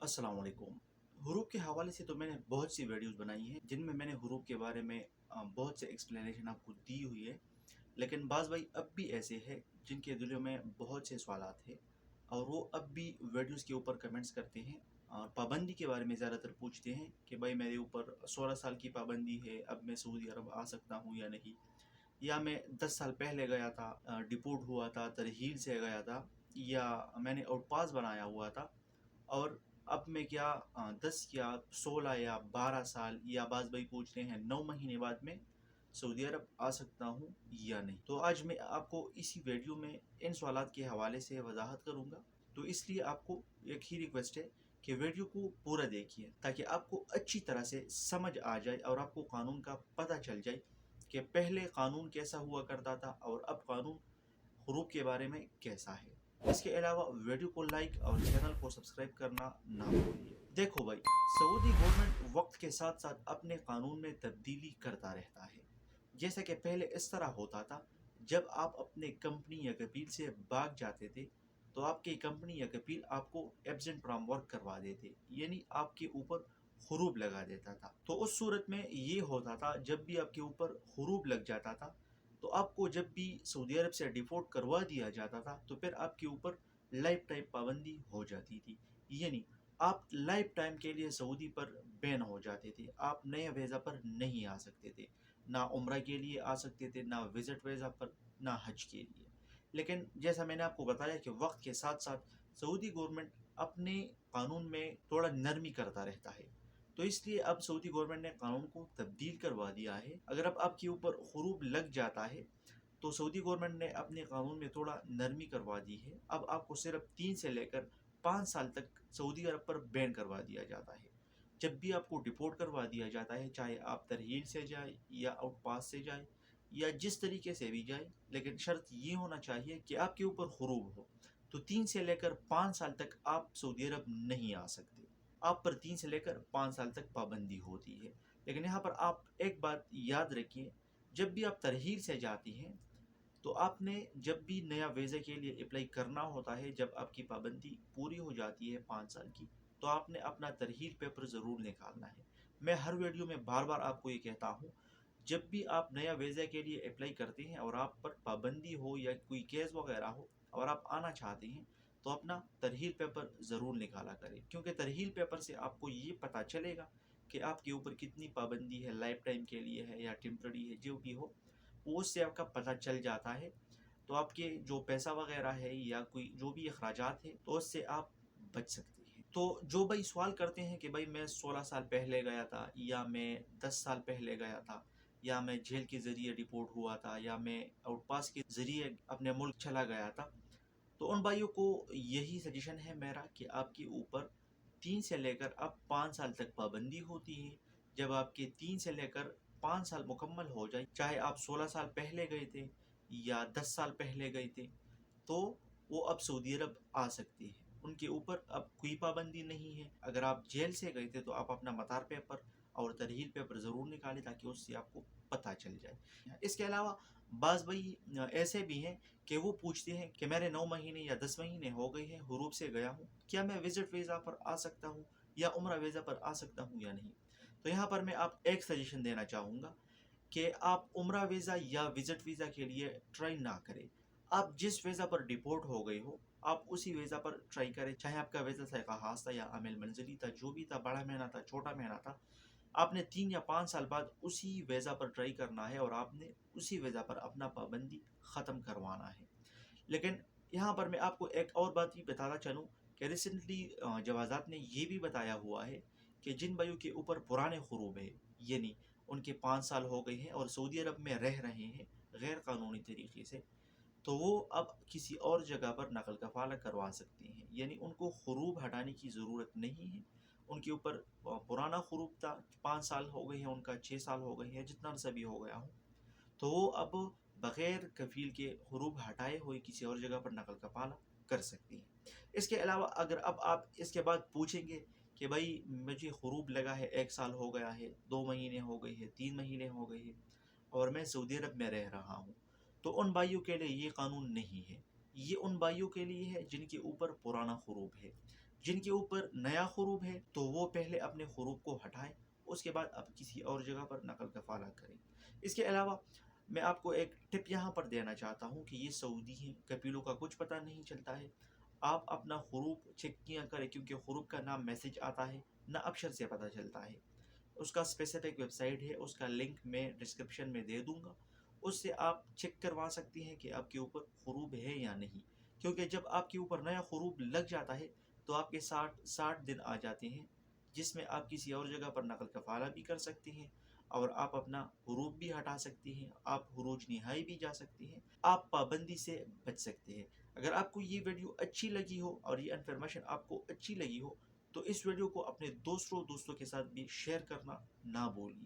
अस्सलाम वालेकुम। हुरूफ के हवाले से तो मैंने बहुत सी वीडियोस बनाई हैं जिनमें मैंने हुरूफ के बारे में बहुत से एक्सप्लेनेशन आपको दी हुई है। लेकिन बाज़ भाई अब भी ऐसे हैं जिनके दिलों में बहुत से सवालात हैं और वो अब भी वीडियोस के ऊपर कमेंट्स करते हैं और पाबंदी के बारे में ज़्यादातर पूछते हैं कि भाई मेरे ऊपर 16 साल की पाबंदी है, अब मैं सऊदी अरब आ सकता हूँ या नहीं, या मैं 10 साल पहले गया था, डिपोर्ट हुआ था, तरहील से गया था, या मैंने आउट पास बनाया हुआ था और अब मैं क्या 10 या 16 या 12 साल या बाज़ भाई पूछ रहे हैं 9 महीने बाद में सऊदी अरब आ सकता हूँ या नहीं। तो आज मैं आपको इसी वीडियो में इन सवालात के हवाले से वजाहत करूँगा। तो इसलिए आपको एक ही रिक्वेस्ट है कि वीडियो को पूरा देखिए ताकि आपको अच्छी तरह से समझ आ जाए और आपको कानून का पता चल जाए कि पहले कानून कैसा हुआ करता था और अब कानून हुरूफ के बारे में कैसा है। इसके अलावा वीडियो को लाइक और चैनल को सब्सक्राइब करना ना भूलिए। देखो भाई, सऊदी गवर्नमेंट वक्त के साथ साथ अपने कानून में तब्दीली करता रहता है। जैसे कि पहले इस तरह होता था, जब आप अपने कंपनी या कबील से भाग जाते थे तो आपकी कंपनी या कबील आपको एब्सेंट फ्रॉम वर्क करवा देते, यानी आपके ऊपर हुरूब लगा देता था। तो उस सूरत में ये होता था, जब भी आपके ऊपर हुरूब लग जाता था तो आपको जब भी सऊदी अरब से डिपोर्ट करवा दिया जाता था तो फिर आपके ऊपर लाइफ टाइम पाबंदी हो जाती थी, यानी आप लाइफ टाइम के लिए सऊदी पर बैन हो जाते थे। आप नए वीज़ा पर नहीं आ सकते थे, ना उम्रा के लिए आ सकते थे, ना विजिट वीज़ा पर, ना हज के लिए। लेकिन जैसा मैंने आपको बताया कि वक्त के साथ साथ सऊदी गवर्नमेंट अपने कानून में थोड़ा नरमी करता रहता है। तो इसलिए अब सऊदी गवर्नमेंट ने कानून को तब्दील करवा दिया है। अगर अब आपके ऊपर हुरूब लग जाता है तो सऊदी गवर्नमेंट ने अपने कानून में थोड़ा नरमी करवा दी है। अब आपको सिर्फ 3 से लेकर 5 साल तक सऊदी अरब पर बैन करवा दिया जाता है। जब भी आपको डिपोर्ट करवा दिया जाता है, चाहे आप तरहील से जाए या आउट पास से जाए या जिस तरीके से भी जाए, लेकिन शर्त ये होना चाहिए कि आपके ऊपर हुरूब हो। तो 3 से लेकर 5 साल तक आप सऊदी अरब नहीं आ सकते। आप पर 3 से लेकर 5 साल तक पाबंदी होती है। लेकिन यहाँ पर आप एक बात याद रखिए, जब भी आप तरहील से जाती हैं तो आपने जब भी नया वीज़ा के लिए अप्लाई करना होता है, जब आपकी पाबंदी पूरी हो जाती है 5 साल की, तो आपने अपना तरहील पेपर ज़रूर निकालना है। मैं हर वीडियो में बार बार आपको ये कहता हूँ, जब भी आप नया वीज़ा के लिए अप्लाई करते हैं और आप पर पाबंदी हो या कोई केस वगैरह हो और आप आना चाहते हैं, तो अपना तरहील पेपर ज़रूर निकाला करें, क्योंकि तरहील पेपर से आपको ये पता चलेगा कि आपके ऊपर कितनी पाबंदी है, लाइफ टाइम के लिए है या टेम्पररी है, जो भी हो वो उससे आपका पता चल जाता है। तो आपके जो पैसा वगैरह है या कोई जो भी अखराजात है तो उससे आप बच सकते हैं। तो जो भाई सवाल करते हैं कि भाई मैं 16 साल पहले गया था या मैं 10 साल पहले गया था या मैं जेल के ज़रिए डिपोर्ट हुआ था या मैं आउटपास के ज़रिए अपने मुल्क चला गया था, तो उन भाइयों को यही सजेशन है मेरा कि आपके ऊपर 3 से लेकर अब 5 साल तक पाबंदी होती है। जब आपके 3 से लेकर 5 साल मुकम्मल हो जाए, चाहे आप 16 साल पहले गए थे या 10 साल पहले गए थे, तो वो अब सऊदी अरब आ सकते हैं। उनके ऊपर अब कोई पाबंदी नहीं है। अगर आप जेल से गए थे तो आप अपना मतार पेपर और तरहील पेपर ज़रूर निकालें ताकि उससे आपको पता चल जाए। इसके अलावा बाज़ भाई ऐसे भी हैं कि वो पूछते हैं कि मेरे 9 महीने या 10 महीने हो गए हैं, हुरूब से गया हूँ, क्या मैं विज़िट वीज़ा पर आ सकता हूँ या उम्रा वीज़ा पर आ सकता हूँ या नहीं? तो यहाँ पर मैं आप एक सजेशन देना चाहूँगा कि आप उम्रा वीज़ा या विज़िट वीज़ा के लिए ट्राई ना करें। आप जिस वीज़ा पर डिपोर्ट हो गए हो, आप उसी वीज़ा पर ट्राई करें। चाहे आपका वीज़ा सैका खास था या आमिल मंजिली था, जो भी था, बड़ा महीना था, छोटा महीना था, आपने 3 या 5 साल बाद उसी वीज़ा पर ट्राई करना है और आपने उसी वीज़ा पर अपना पाबंदी ख़त्म करवाना है। लेकिन यहाँ पर मैं आपको एक और बात भी बताना चलूँ कि रिसेंटली जवाज़ात ने ये भी बताया हुआ है कि जिन भाइयों के ऊपर पुराने हुरूब है, यानी उनके 5 साल हो गए हैं और सऊदी अरब में रह रहे हैं गैर कानूनी तरीके से, तो वो अब किसी और जगह पर नकल कफ़ाला करवा सकते हैं। यानी उनको हुरूब हटाने की ज़रूरत नहीं है। उनके ऊपर पुराना हुरूब था, 5 साल हो गए हैं, उनका 6 साल हो गए हैं, जितना सा भी हो गया हो, तो वो अब बग़ैर कफ़ील के हुरूब हटाए हुए किसी और जगह पर नकल कफ़ाला कर सकती हैं। इसके अलावा अगर अब आप इसके बाद पूछेंगे कि भाई मुझे हुरूब लगा है, 1 साल हो गया है, 2 महीने हो गए हैं, 3 महीने हो गए हैं और मैं सऊदी अरब में रह रहा हूँ, तो उन भाइयों के लिए ये कानून नहीं है। ये उन भाइयों के लिए है जिनके ऊपर पुराना हुरूब है। جن کے اوپر نیا حروف ہے تو وہ پہلے اپنے حروف کو ہٹائیں، اس کے بعد اب کسی اور جگہ پر نقل کفالہ کریں۔ اس کے علاوہ میں آپ کو ایک ٹپ یہاں پر دینا چاہتا ہوں کہ یہ سعودی ہیں، کپیلوں کا کچھ پتہ نہیں چلتا ہے۔ آپ اپنا حروف چیک کیا کریں، کیونکہ حروف کا نام میسج آتا ہے نہ اکشر سے پتہ چلتا ہے۔ اس کا اسپیسیفک ویب سائٹ ہے، اس کا لنک میں ڈسکرپشن میں دے دوں گا، اس سے آپ چیک کروا سکتے ہیں کہ آپ کے اوپر حروف ہے یا نہیں، کیونکہ جب آپ کے اوپر نیا حروف لگ جاتا ہے تو آپ کے 60 دن آ جاتے ہیں، جس میں آپ کسی اور جگہ پر نقل کفالہ بھی کر سکتے ہیں، اور آپ اپنا حروف بھی ہٹا سکتے ہیں، آپ حروج نہائی بھی جا سکتے ہیں، آپ پابندی سے بچ سکتے ہیں۔ اگر آپ کو یہ ویڈیو اچھی لگی ہو اور یہ انفارمیشن آپ کو اچھی لگی ہو تو اس ویڈیو کو اپنے دوستوں کے ساتھ بھی شیئر کرنا نہ بھولیے۔